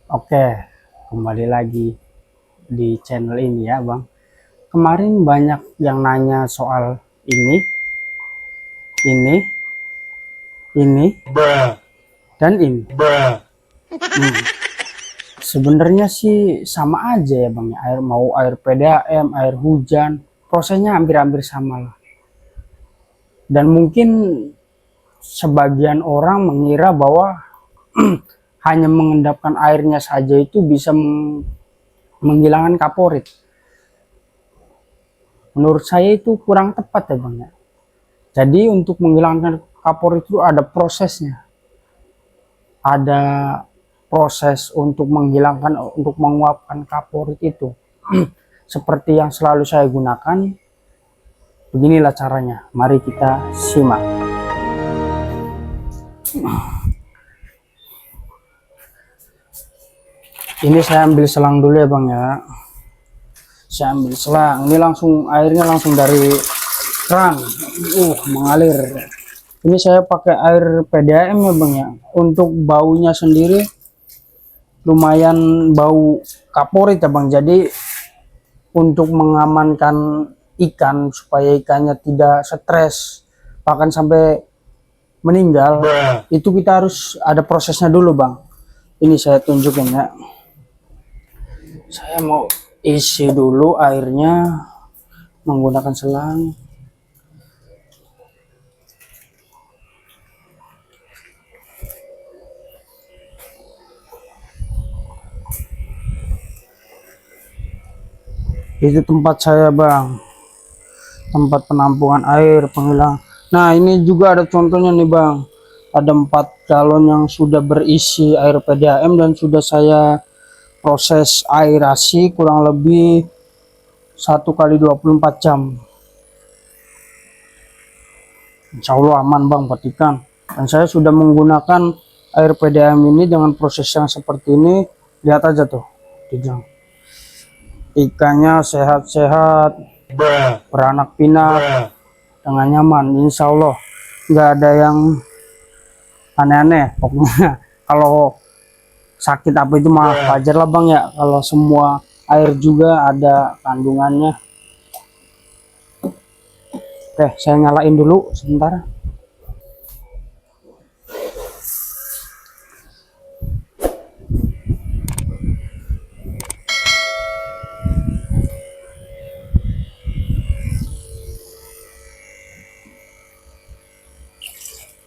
Oke, kembali lagi di channel ini ya Bang. Kemarin banyak yang nanya soal ini, ini, ini, dan ini. Hmm, Sebenarnya sih sama aja ya Bang, air mau air PDAM, air hujan, prosesnya hampir-hampir sama lah. Dan mungkin sebagian orang mengira bahwa hanya mengendapkan airnya saja itu bisa menghilangkan kaporit. Menurut saya itu kurang tepat ya Bang ya. Jadi untuk menghilangkan kapur itu ada prosesnya. Ada proses untuk menghilangkan, untuk menguapkan kapur itu. Seperti yang selalu saya gunakan, beginilah caranya. Mari kita simak. Ini saya ambil selang dulu ya Bang ya. Saya ambil selang. Ini langsung airnya langsung dari keran. Mengalir. Ini saya pakai air PDAM ya Bang ya. Untuk baunya sendiri lumayan bau kaporit ya Bang. Jadi untuk mengamankan ikan supaya ikannya tidak stres bahkan sampai meninggal, itu kita harus ada prosesnya dulu Bang. Ini saya tunjukin ya. Saya mau isi dulu airnya menggunakan selang. Itu tempat saya Bang, tempat penampungan air penghilang. Nah ini juga ada contohnya nih Bang, ada 4 galon yang sudah berisi air PDAM dan sudah saya proses aerasi kurang lebih 1 kali 24 jam. Insya Allah aman Bang buat ikan. Dan saya sudah menggunakan air PDAM ini dengan proses yang seperti ini. Lihat aja tuh, ikannya sehat-sehat, beranak pinak dengan nyaman. Insya Allah nggak ada yang aneh-aneh pokoknya. Kalau sakit apa itu mah wajar lah Bang ya, kalau semua air juga ada kandungannya. Oke, saya nyalain dulu sebentar.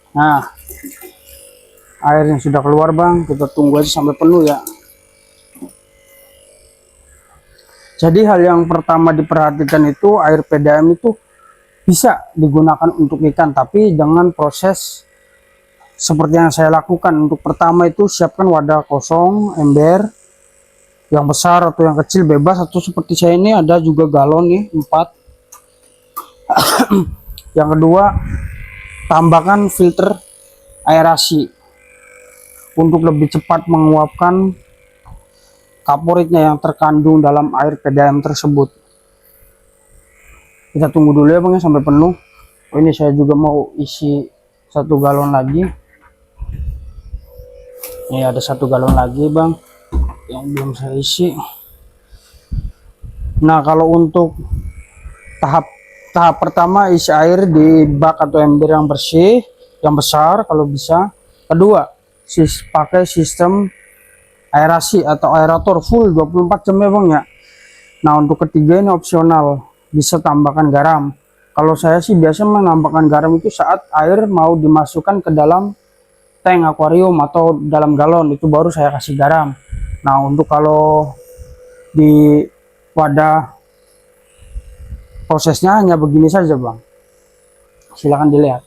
Nah, airnya sudah keluar Bang, kita tunggu aja sampai penuh ya. Jadi hal yang pertama diperhatikan itu air PDAM itu bisa digunakan untuk ikan, tapi dengan proses seperti yang saya lakukan. Untuk pertama itu siapkan wadah kosong, ember yang besar atau yang kecil bebas, atau seperti saya ini ada juga galon nih 4. Yang kedua, tambahkan filter aerasi untuk lebih cepat menguapkan kaporitnya yang terkandung dalam air PDAM tersebut. Kita tunggu dulu ya Bang ya sampai penuh. Ini saya juga mau isi 1 galon lagi. Ini ada 1 galon lagi Bang yang belum saya isi. Nah kalau untuk tahap pertama, isi air di bak atau ember yang bersih, yang besar kalau bisa. Kedua, pakai sistem aerasi atau aerator full 24 jam ya Bang ya. Nah untuk ketiga ini opsional, bisa tambahkan garam. Kalau saya sih biasa menambahkan garam itu saat air mau dimasukkan ke dalam tank akuarium atau dalam galon, itu baru saya kasih garam. Nah untuk kalau di wadah prosesnya hanya begini saja Bang, silahkan dilihat.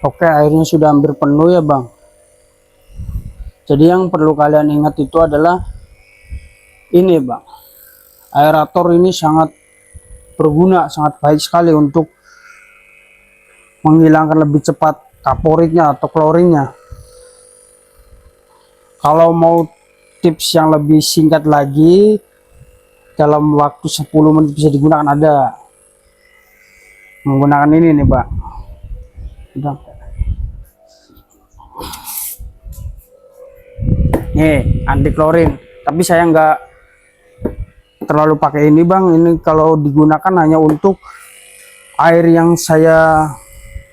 Oke, airnya sudah hampir penuh ya Bang. Jadi yang perlu kalian ingat itu adalah ini Bang, aerator ini sangat berguna, sangat baik sekali untuk menghilangkan lebih cepat kaporitnya atau klorinnya. Kalau mau tips yang lebih singkat lagi, dalam waktu 10 menit bisa digunakan, ada menggunakan ini nih Pak. Udah. Nih anti klorin, tapi saya nggak terlalu pakai ini Bang. Ini kalau digunakan hanya untuk air yang saya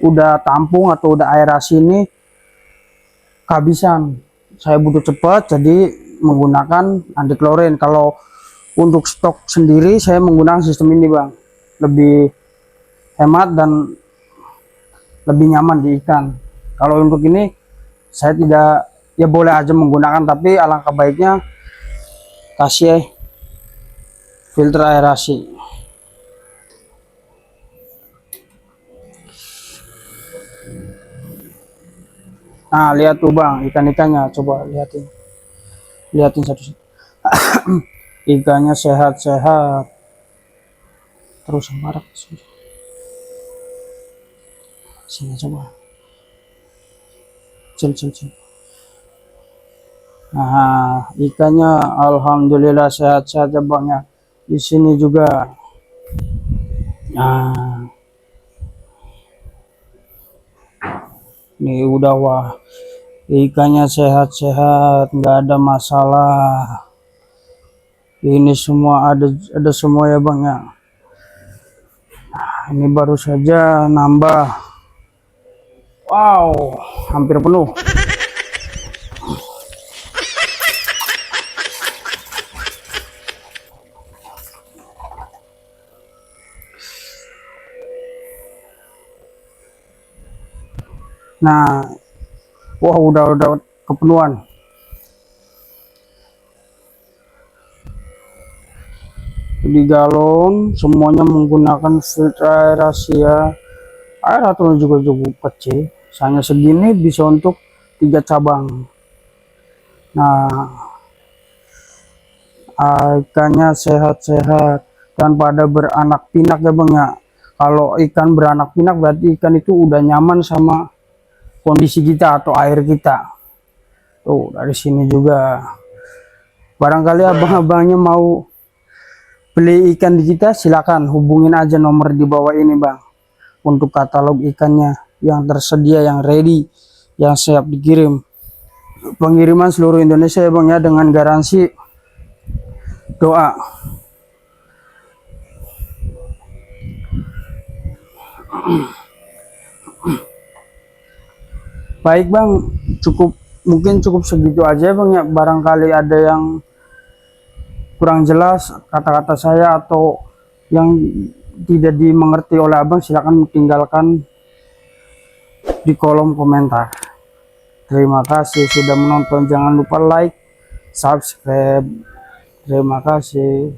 udah tampung atau udah aerasi ini kehabisan, saya butuh cepat, jadi menggunakan anti klorin. Kalau untuk stok sendiri saya menggunakan sistem ini Bang, lebih hemat dan lebih nyaman di ikan. Kalau untuk ini saya tidak, ya boleh aja menggunakan, tapi alangkah baiknya kasih filter aerasi. Nah lihat tuh Bang, ikan-ikannya, coba liatin satu-satu. Ikannya sehat-sehat terus, marak sini, coba cil. Nah ikannya alhamdulillah sehat-sehat ya Bang ya. Di sini juga. Nah ini udah, wah ikannya sehat-sehat, nggak ada masalah. Ini semua ada semua ya Bang ya. Nah, ini baru saja nambah, wow hampir penuh. Nah wah udah kepenuhan. Di galon semuanya menggunakan filter aerasi ya. Air atau juga cukup kecil, hanya segini bisa untuk 3 cabang. Nah ikannya sehat-sehat dan pada beranak pinak ya Bang ya. Kalau ikan beranak pinak berarti ikan itu udah nyaman sama kondisi kita atau air kita. Tuh dari sini juga, barangkali abang-abangnya mau beli ikan di kita, silakan hubungin aja nomor di bawah ini Bang, untuk katalog ikannya yang tersedia, yang ready, yang siap dikirim. Pengiriman seluruh Indonesia ya Bang ya, dengan garansi doa. Baik Bang, mungkin cukup segitu aja Bang ya. Barangkali ada yang kurang jelas kata-kata saya atau yang tidak dimengerti oleh Abang, silakan tinggalkan di kolom komentar. Terima kasih sudah menonton, jangan lupa like, subscribe. Terima kasih.